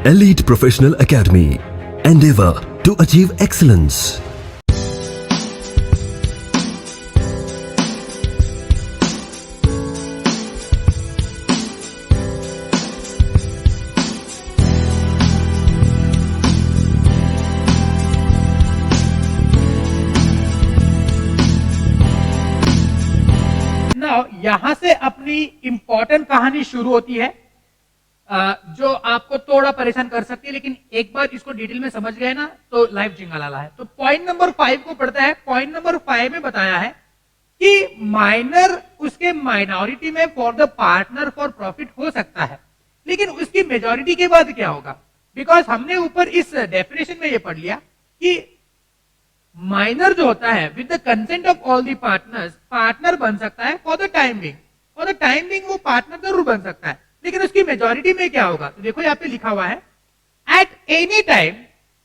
Elite Professional Academy. Endeavor to achieve excellence. यहां से अपनी इंपॉर्टेंट कहानी शुरू होती है, जो आपको थोड़ा परेशान कर सकती है, लेकिन एक बार इसको डिटेल में समझ गए ना तो लाइफ जिंगालाला है। तो पॉइंट नंबर 5 को पढ़ता है। पॉइंट नंबर 5 में बताया है कि माइनर उसके माइनॉरिटी में for the partner for profit हो सकता है, लेकिन उसकी मेजॉरिटी के बाद क्या होगा? बिकॉज हमने ऊपर इस डेफिनेशन में ये पढ़ लिया कि माइनर जो होता है with the consent of all the partners, partner बन सकता है for the time being. For the time being वो पार्टनर जरूर बन सकता है, लेकिन उसकी मेजॉरिटी में क्या होगा? तो देखो यहाँ पे लिखा हुआ है at any time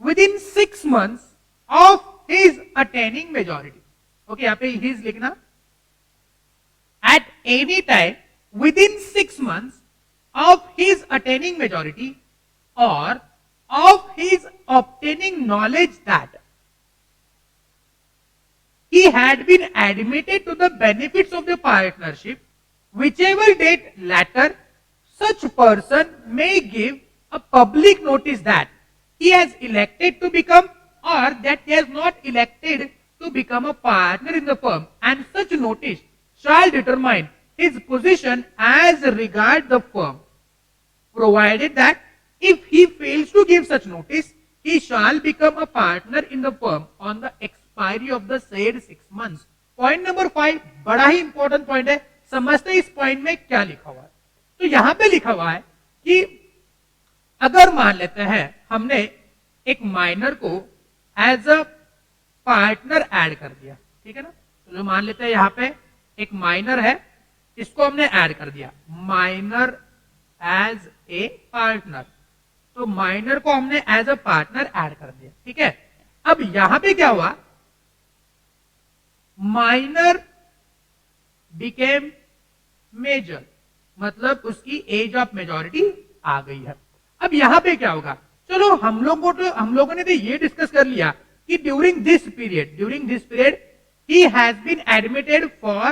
within 6 months of his attaining majority. Okay, यहाँ पे हिज लिखना, at any time within 6 months of his attaining majority और of his obtaining knowledge that he had been admitted to the benefits of the partnership, whichever date latter, such person may give a public notice that he has elected to become or that he has not elected to become a partner in the firm, and such notice shall determine his position as regard the firm, provided that if he fails to give such notice, he shall become a partner in the firm on the expiry of the said 6 months. Point number 5 बड़ा ही important point है, समझते हैं इस point में क्या लिखा हुआ है। तो यहां पे लिखा हुआ है कि अगर मान लेते हैं हमने एक माइनर को एज अ पार्टनर ऐड कर दिया, ठीक है ना? तो जो मान लेते हैं यहां पे एक माइनर है, इसको हमने ऐड कर दिया, माइनर एज ए पार्टनर। तो माइनर को हमने एज अ पार्टनर ऐड कर दिया, ठीक है? अब यहां पे क्या हुआ? माइनर बिकेम मेजर, मतलब उसकी एज ऑफ मेजॉरिटी आ गई है। अब यहां पे क्या होगा? चलो हम लोगों ने तो ये डिस्कस कर लिया कि during this period he has been admitted for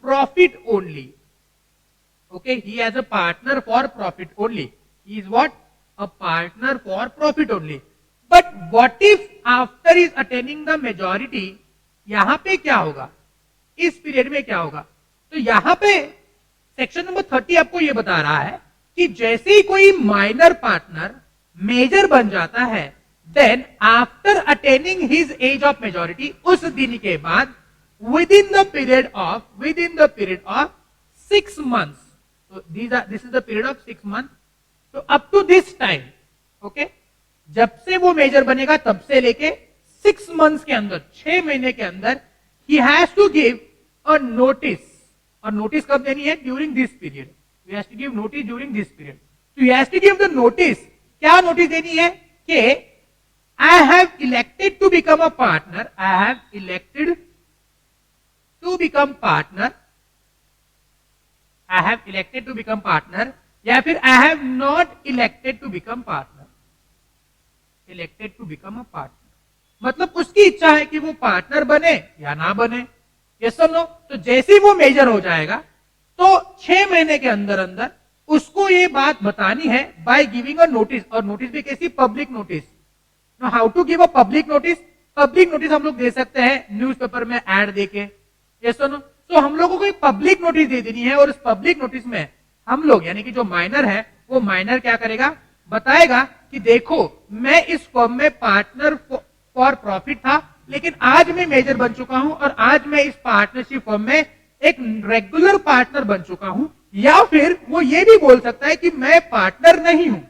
profit only. Okay, he has a partner for profit only, he is what? A partner for profit only. But what if after his attaining the majority, यहां पे क्या होगा? इस period में क्या होगा? तो यहां पे सेक्शन नंबर 30 आपको यह बता रहा है कि जैसे ही कोई माइनर पार्टनर मेजर बन जाता है, then after attaining his age of majority, उस दिन के बाद within the period of 6 months, तो this is the period of 6 months, तो up to this time, okay, जब से वो मेजर बनेगा तब से लेके 6 months के अंदर, 6 महीने के अंदर, he has to give a notice. और नोटिस कब देनी है? During this period. He has to give notice during this period. तो he has to give the notice. क्या नोटिस देनी है? कि I have elected to become a partner, I have elected to become partner, I have elected to become partner, या फिर I have not elected to become partner, elected to become a partner. मतलब उसकी इच्छा है कि वो partner बने या ना बने, यस और नो। तो जैसे ही वो मेजर हो जाएगा तो 6 महीने के अंदर अंदर उसको ये बात बतानी है बाय गिविंग अ नोटिस। और नोटिस भी कैसी? Public notice. How to give a public notice? Public notice हम लोग दे सकते हैं न्यूज़पेपर में ऐड देके, यस और नो। तो हम लोगों को एक पब्लिक नोटिस दे देनी है, और उस पब्लिक नोटिस में हम लोग यानी कि जो माइनर है वो माइनर क्या करेगा? बताएगा कि देखो मैं इस फर्म में पार्टनर फॉर प्रॉफिट था, लेकिन आज मैं मेजर बन चुका हूं और आज मैं इस पार्टनरशिप फर्म में एक रेगुलर पार्टनर बन चुका हूं। या फिर वो ये भी बोल सकता है कि मैं पार्टनर नहीं हूं।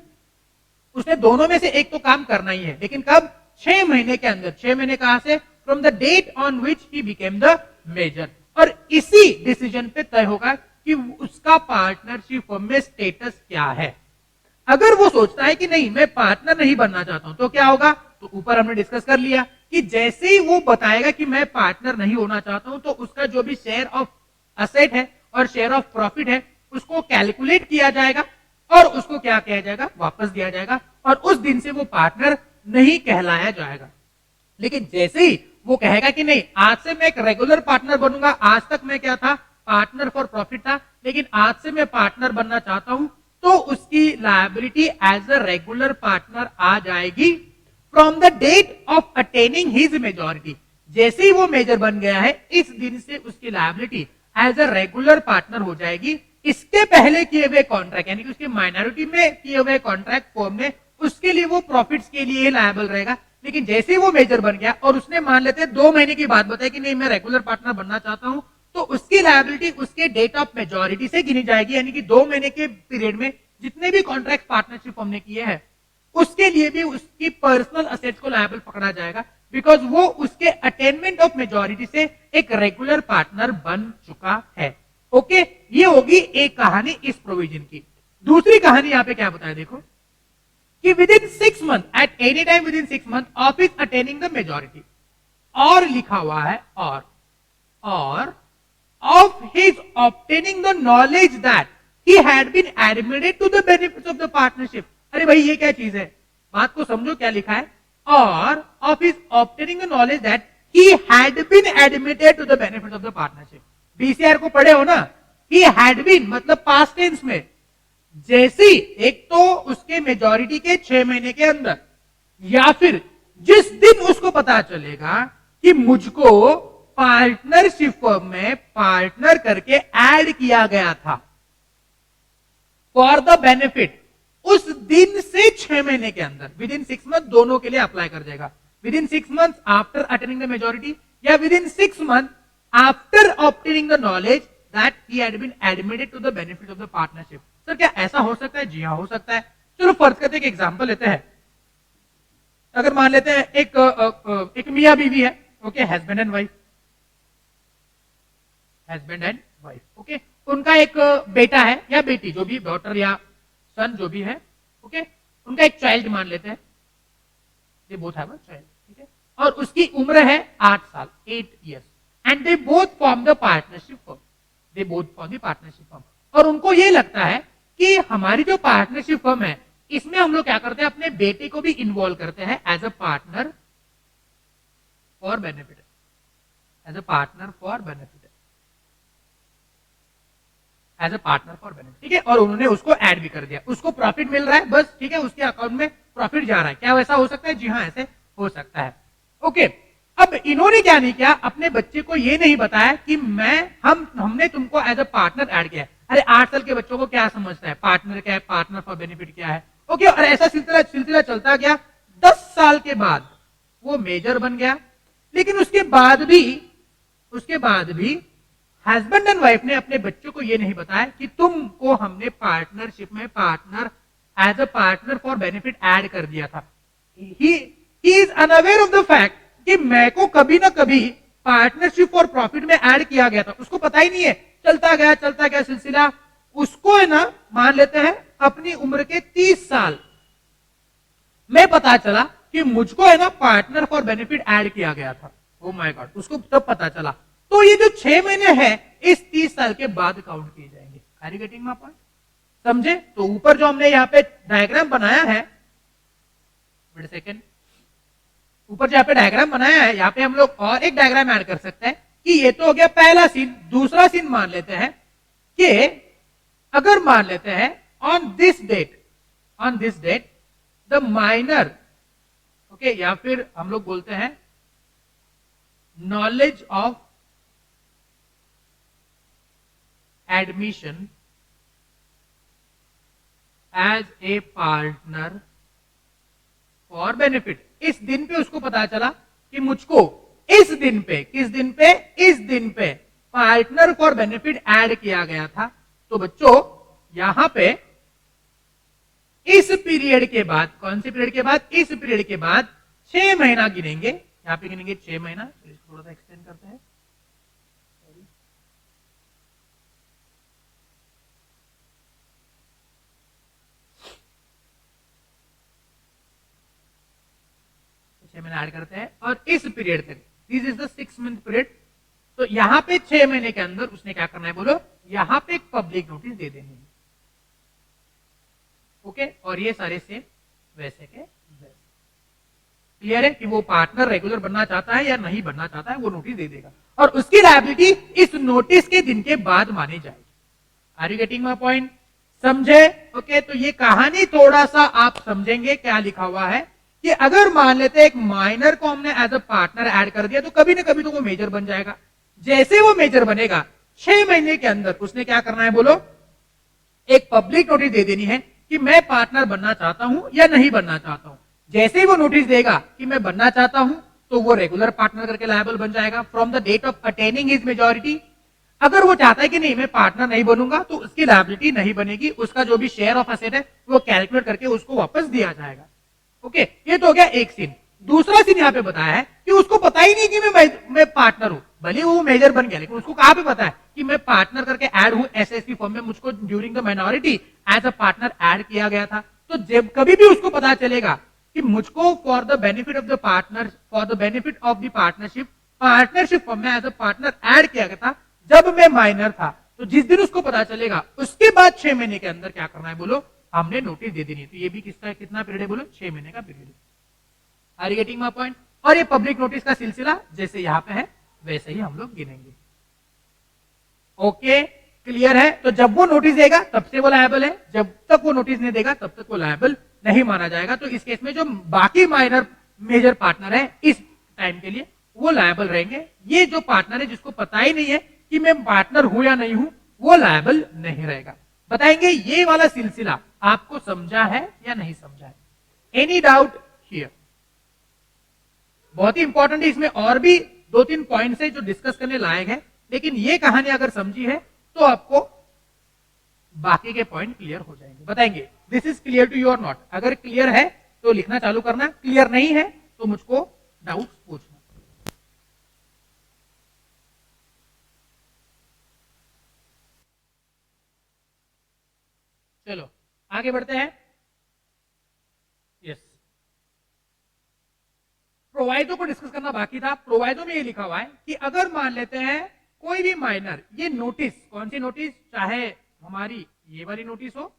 उसने दोनों में से एक तो काम करना ही है, लेकिन कब? 6 महीने के अंदर। 6 महीने कहां से? From the date on which he became the major. और इसी डिसीजन पे तय होगा कि उसका पार्टनरशिप फर्म में स्टेटस क्या है। अगर वो सोचता है कि नहीं मैं पार्टनर नहीं बनना चाहता हूं, तो क्या होगा? तो ऊपर हमने डिस्कस कर लिया कि जैसे ही वो बताएगा कि मैं पार्टनर नहीं होना चाहता हूं, तो उसका जो भी शेयर ऑफ असेट है और शेयर ऑफ प्रॉफिट है उसको कैलकुलेट किया जाएगा, और उसको क्या किया जाएगा, वापस दिया जाएगा, और उस दिन से वो पार्टनर नहीं कहलाया जाएगा। लेकिन जैसे ही वो कहेगा कि नहीं, आज से मैं एक रेगुलर पार्टनर बनूंगा, आज तक मैं क्या था, पार्टनर फॉर प्रॉफिट था, लेकिन आज से मैं पार्टनर बनना चाहता हूं, तो उसकी liability as a regular partner आ जाएगी from the date of attaining his majority. जैसे ही वो मेजर बन गया है, इस दिन से उसकी liability as a regular partner हो जाएगी। इसके पहले किए हुए कॉन्ट्रैक्ट, यानी कि उसके माइनॉरिटी में किए हुए कॉन्ट्रैक्ट फॉर्म में, उसके लिए वो प्रॉफिट्स के लिए लायबल रहेगा। लेकिन जैसे ही वो मेजर बन गया और उसने मान लेते हैं 2 महीने की बात बताया कि नहीं मैं रेगुलर पार्टनर बनना चाहता हूं, तो उसकी लायबिलिटी उसके डेट ऑफ मेजॉरिटी से गिनी जाएगी। यानी कि 2 महीने के पीरियड में जितने भी कॉन्ट्रैक्ट पार्टनरशिप हमने किए हैं, उसके लिए भी उसकी पर्सनल असेट्स को लायबल पकड़ा जाएगा, बिकॉज वो उसके अटेनमेंट ऑफ मेजॉरिटी से एक रेगुलर पार्टनर बन चुका है। ओके, ये होगी एक कहानी इस प्रोविजन की। दूसरी कहानी यहां पे क्या बताया देखो, कि within 6 month, at any time within 6 month of his attaining the majority, और लिखा हुआ है or of his obtaining the knowledge that he had been admitted to the benefits of the partnership. अरे भाई ये क्या चीज है, बात को समझो क्या लिखा है, or of his obtaining the knowledge that he had been admitted to the benefits of the partnership. BCR को पढ़े हो ना, ही हैड बीन मतलब पास्ट टेंस में, जैसी एक तो उसके मेजॉरिटी के 6 महीने के अंदर, या फिर जिस दिन उसको पता चलेगा कि मुझको पार्टनरशिप फर्म में पार्टनर करके ऐड किया गया था फॉर द बेनिफिट, उस दिन से 6 महीने के अंदर, विद इन 6 मंथ दोनों के लिए अप्लाई कर जाएगा। Within 6 month after attaining the majority, या within 6 month after obtaining the knowledge that he had been admitted to the benefit of the partnership. Sir क्या ऐसा हो सकता है? जी हाँ हो सकता है। चलो फर्ज करते हैं, एक एग्जांपल लेते हैं। अगर मान लेते हैं एक मियां बीवी है, okay, husband and wife, husband and wife, okay, उनका एक बेटा है या बेटी, जो भी, डॉटर या सन जो भी है, ओके, उनका एक चाइल्ड मान लेते हैं, they both have a child, ठीक है, और उसकी उम्र है 8 साल, 8 years, and they both form the partnership firm, they both form the partnership firm. और उनको ये लगता है कि हमारी जो पार्टनरशिप फर्म है, इसमें हम लोग क्या करते हैं, अपने बेटे को भी इन्वॉल्व करते हैं as a partner for benefit, as a partner for benefit, as a partner for benefit, ठीक है, और उन्होंने उसको ऐड भी कर दिया, उसको प्रॉफिट मिल रहा है बस, ठीक है, उसके अकाउंट में प्रॉफिट जा रहा है। क्या वैसा हो सकता है? जी हाँ, ऐसे हो सकता है। ओके, अब इन्होंने क्या नहीं किया, अपने बच्चे को ये नहीं बताया कि हमने तुमको एज अ पार्टनर ऐड किया है। अरे 8 साल के बच्चों को क्या समझता है, पार्टनर क्या है, पार्टनर फॉर बेनिफिट क्या है, ओके, और ऐसा सिलसिला चलता गया। 10 साल के बाद वो मेजर बन गया, लेकिन उसके बाद भी हस्बैंड एंड वाइफ ने अपने बच्चों को यह नहीं बताया कि तुमको हमने पार्टनरशिप में partner as a partner for benefit add कर दिया था। He is unaware of the fact कि मैं को कभी ना कभी पार्टनरशिप फॉर प्रॉफिट में ऐड किया गया था, उसको पता ही नहीं है। चलता गया सिलसिला, उसको है ना, मान लेते हैं अपनी उम्र के 30 साल में पता चला कि मुझको है ना पार्टनर फॉर बेनिफिट ऐड किया गया था। ओ माय गॉड, उसको तब पता चला। तो ये जो 6 महीने हैं, इस 30 साल के बाद काउंट किए जाएंगे। Are you getting my point? समझे? तो ऊपर जो हमने यहाँ पे डायग्राम बनाया है, वेट अ सेकंड, ऊपर जो यहाँ पे डायग्राम बनाया है, यहाँ पे हम लोग और एक डायग्राम ऐड कर सकते हैं कि ये तो हो गया पहला सीन। दूसरा सीन मान लेते हैं कि अगर मान लेते हैं on this date the minor, okay, या फिर हम लोग बोलते हैं knowledge of admission as a partner for benefit. इस दिन पे उसको पता चला कि मुझको इस दिन पे पार्टनर फॉर बेनिफिट ऐड किया गया था। तो बच्चों यहां पे इस पीरियड के बाद, कौन से पीरियड के बाद? इस पीरियड के बाद 6 महीना गिनेंगे, यहां पे गिनेंगे 6 महीना। इसको थोड़ा सा एक्सटेंड करते हैं। 6 महीने ऐड करते हैं और इस पीरियड तक, this is the 6 month period. तो यहां पे 6 महीने के अंदर उसने क्या करना है बोलो, यहां पे एक पब्लिक नोटिस दे देनी है। ओके, और ये सारे सेम वैसे के वैसे। क्लियर है कि वो पार्टनर रेगुलर बनना चाहता है या नहीं बनना चाहता है, वो नोटिस दे देगा और उसकी लायबिलिटी इस नोटिस के दिन के बाद मानी जाएगी। Are you getting my point? समझे? ओके, तो ये कहानी थोड़ा सा आप समझेंगे क्या लिखा हुआ है कि अगर मान लेते एक माइनर को हमने एज अ पार्टनर ऐड कर दिया तो कभी ना कभी तो वो मेजर बन जाएगा। जैसे वो मेजर बनेगा 6 महीने के अंदर उसने क्या करना है बोलो, एक पब्लिक नोटिस दे देनी है कि मैं पार्टनर बनना चाहता हूं या नहीं बनना चाहता हूं। जैसे ही वो नोटिस देगा कि मैं बनना चाहता हूं तो वो रेगुलर पार्टनर करके लायबल बन जाएगा from the date of attaining his majority. अगर वो चाहता है कि नहीं मैं पार्टनर नहीं बनूंगा तो उसकी लायबिलिटी नहीं बनेगी, उसका जो भी शेयर ऑफ असेट है वो कैलकुलेट करके उसको वापस दिया जाएगा। ओके, ये तो हो गया एक सीन। दूसरा सीन यहाँ पे बताया है कि उसको पता ही नहीं कि मैं पार्टनर हूं, भले वो मेजर बन गया लेकिन उसको कहां पे पता है कि मैं पार्टनर करके ऐड हूं एसएसपी फॉर्म में, मुझको during the minority as a partner add किया गया था। तो जब कभी भी उसको पता चलेगा कि मुझको for the benefit of the partner, for the benefit of the partnership form में एज अ पार्टनर ऐड किया गया था जब मैं माइनर था, तो जिस दिन उसको पता चलेगा उसके बाद 6 महीने के अंदर क्या करना है बोलो, हमने नोटिस दे देनी है। तो ये भी किसका कितना पीरियड है बोलो, 6 महीने का पीरियड। Are you getting my point? और ये पब्लिक नोटिस का सिलसिला जैसे यहां पे है वैसे ही हम लोग गिनेंगे। ओके, क्लियर है? तो जब वो नोटिस देगा तब से वो लायबल है, जब तक वो नोटिस नहीं देगा तब तक वो लायबल नहीं माना जाएगा। तो इस केस में जो बाकी माइनर मेजर पार्टनर है इस टाइम के लिए वो लायबल रहेंगे। ये जो पार्टनर है जिसको पता ही नहीं है कि मैं पार्टनर हूं या नहीं हूं, वो लायबल नहीं रहेगा। बताएंगे ये वाला सिलसिला आपको समझा है या नहीं समझा है? Any doubt here? बहुत ही इंपॉर्टेंट है, इसमें और भी 2-3 पॉइंट्स है जो डिस्कस करने लायक है, लेकिन ये कहानी अगर समझी है तो आपको बाकी के पॉइंट क्लियर हो जाएंगे। बताएंगे this is clear to you or not? अगर क्लियर है तो लिखना चालू करना, क्लियर नहीं है तो मुझको डाउट पूछना। चलो आगे बढ़ते हैं। यस, प्रोवाइडो को डिस्कस करना बाकी था। प्रोवाइडो में ये लिखा हुआ है कि अगर मान लेते हैं कोई भी माइनर ये नोटिस, कौन सी नोटिस, चाहे हमारी ये वाली नोटिस हो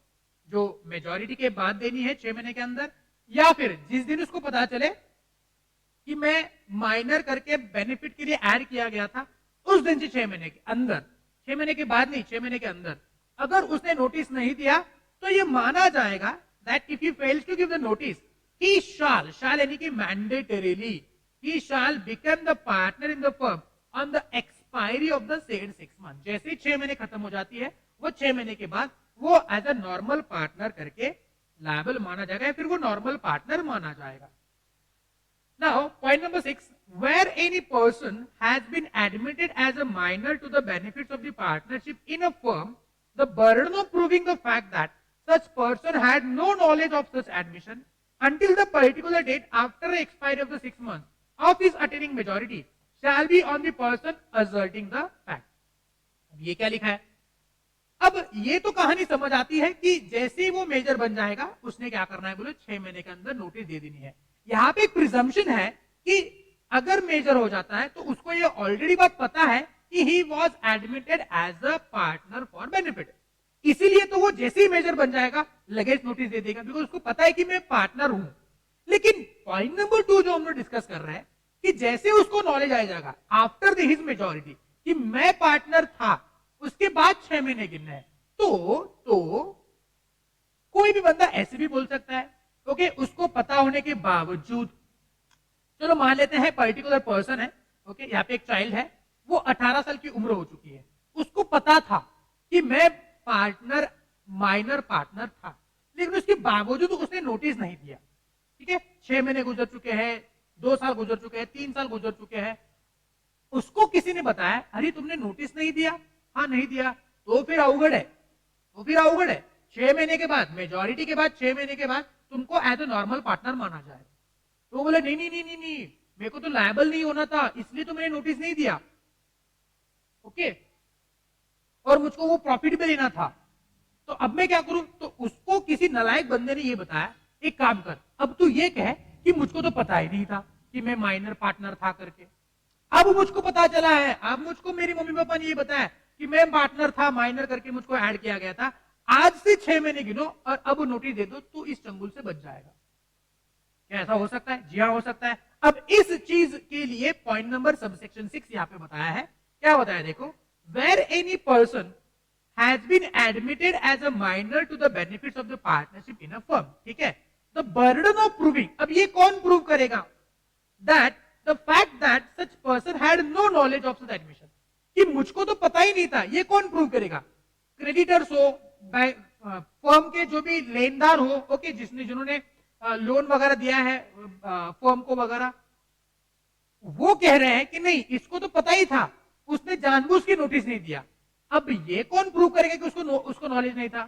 जो मेजॉरिटी के बाद देनी है 6 महीने के अंदर, या फिर जिस दिन उसको पता चले कि मैं माइनर करके बेनिफिट के लिए ऐड किया गया था उस दिन से 6 महीने के अंदर, 6 महीने के बाद नहीं, 6 महीने के अंदर अगर उसने नोटिस नहीं दिया तो ये माना जाएगा that if he fails to give the notice he shall यानी कि mandatorily he shall become the partner in the firm on the expiry of the said 6 month. जैसे ही 6 महीने खत्म हो जाती है वो 6 महीने के बाद वो एज अ नॉर्मल पार्टनर करके लायबल माना जाएगा या फिर वो नॉर्मल पार्टनर माना जाएगा। Now, point number 6, where any person has been admitted as a minor to the benefits of the partnership in a firm, the burden of proving the fact that such person had no knowledge of such admission until the particular date after the expiry of the 6 months of his attaining majority shall be on the person asserting the fact. अब ये क्या लिखा है? अब ये तो कहानी समझ आती है कि जैसे ही वो मेजर बन जाएगा उसने क्या करना है बोले, 6 महीने के अंदर नोटिस दे देनी है। यहां पे एक प्रिजम्पशन है कि अगर मेजर हो जाता है तो उसको ये ऑलरेडी बात पता है कि he was admitted as a partner for benefit, इसीलिए तो वो जैसे ही मेजर बन जाएगा लगेज नोटिस दे देगा, बिकॉज उसको पता है कि मैं पार्टनर हूं। लेकिन पॉइंट नंबर 2 जो हम लोग डिस्कस कर रहे हैं कि जैसे उसको नॉलेज आ जाएगा आफ्टर द हिज मेजॉरिटी कि मैं पार्टनर था, उसके बाद 6 महीने गिनना है, तो कोई भी बंदा ऐसे भी बोल सकता है। ओके, उसको पता होने के बावजूद, चलो मान लेते हैं पर्टिकुलर पर्सन है, ओके, यहाँ पे एक चाइल्ड है, वो 18 साल की उम्र हो चुकी है, उसको पता था कि मैं पार्टनर, माइनर पार्टनर था, लेकिन उसके बावजूद उसने नोटिस नहीं दिया। ठीक है, 6 महीने गुजर चुके हैं, 2 साल गुजर चुके हैं, 3 साल गुजर चुके हैं, उसको किसी ने बताया अरे तुमने नोटिस नहीं दिया, हाँ नहीं दिया, तो फिर अवगढ़ है, 6 महीने के बाद, मेजॉरिटी के बाद 6 महीने के बाद तुमको एज ए नॉर्मल पार्टनर माना जाए। तो बोले नहीं नहीं नहीं नहीं नहीं, मेरे को तो लायबल नहीं होना था इसलिए तो मैंने नोटिस नहीं दिया। ओके, और मुझको वो प्रॉफिट भी लेना था, तो अब मैं क्या करूं? तो उसको किसी नालायक बंदे ने ये बताया एक काम कर, अब तू ये कह कि मुझको तो पता ही नहीं था कि मैं माइनर पार्टनर था करके, अब मुझको पता चला है, अब मुझको मेरी मम्मी पापा ने ये बताया कि मैं पार्टनर था, माइनर करके मुझको ऐड किया गया था, आज से 6 महीने गिनो और अब नोटिस दे दो तो इस चंगुल से बच जाएगा। क्या ऐसा हो सकता है? जी हाँ, हो सकता है। अब इस चीज के लिए पॉइंट नंबर सबसेक्शन 6 यहां पे बताया है। क्या बताया देखो, where any person has been admitted as a minor to the benefits of the partnership in a firm, ठीक है, द बर्डन ऑफ प्रूविंग, अब ये कौन प्रूव करेगा, that the fact that such person had no knowledge of such admission, कि मुझको तो पता ही नहीं था, ये कौन प्रूव करेगा? क्रेडिटर्स हो, फर्म के जो भी लेनदार हो, ओके, जिन्होंने लोन वगैरह दिया है फर्म को वगैरह, वो कह रहे हैं कि नहीं इसको तो पता ही था, उसने जानबूझ के नोटिस नहीं दिया। अब ये कौन प्रूव करेगा कि उसको नॉलेज नहीं था?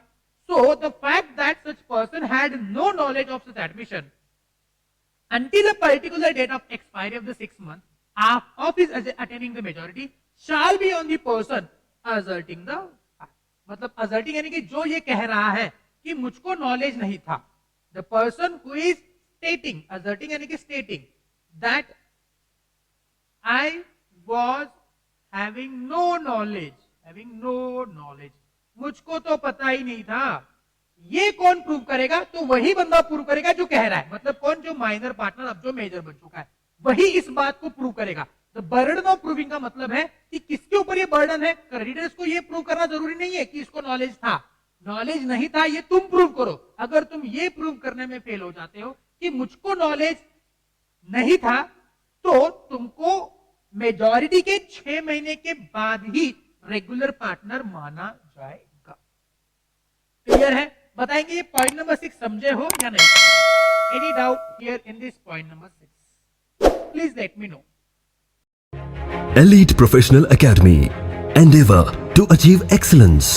So the fact that such person had no knowledge of such admission until a particular date of expiry of the 6 months of his attaining the majority shall be on the person asserting the fact. मतलब asserting यानी कि जो ये कह रहा है कि मुझको नॉलेज नहीं था, the person who is stating, asserting यानी कि stating that I was having no knowledge, मुझको तो पता ही नहीं था, ये कौन प्रूव करेगा? तो वही बंदा प्रूव करेगा जो कह रहा है, मतलब कौन? जो माइनर पार्टनर अब जो मेजर बन चुका है, वही इस बात को प्रूव करेगा। तो बर्डन ऑफ प्रूविंग का मतलब है कि किसके ऊपर ये बर्डन है? क्रेडिटर्स को ये प्रूव करना जरूरी नहीं है कि इसको नॉलेज था, नॉलेज नहीं था, ये तुम प्रूव करो। अगर तुम ये प्रूव करने में फेल हो जाते हो कि मुझको नॉलेज नहीं था, तो तुमको मेजॉरिटी के 6 महीने के बाद ही रेगुलर पार्टनर माना जाएगा। क्लियर है? बताएंगे ये पॉइंट नंबर 6 समझे हो या नहीं? Any doubt here in this point number 6? Please let me know. Elite Professional Academy. Endeavor to achieve excellence.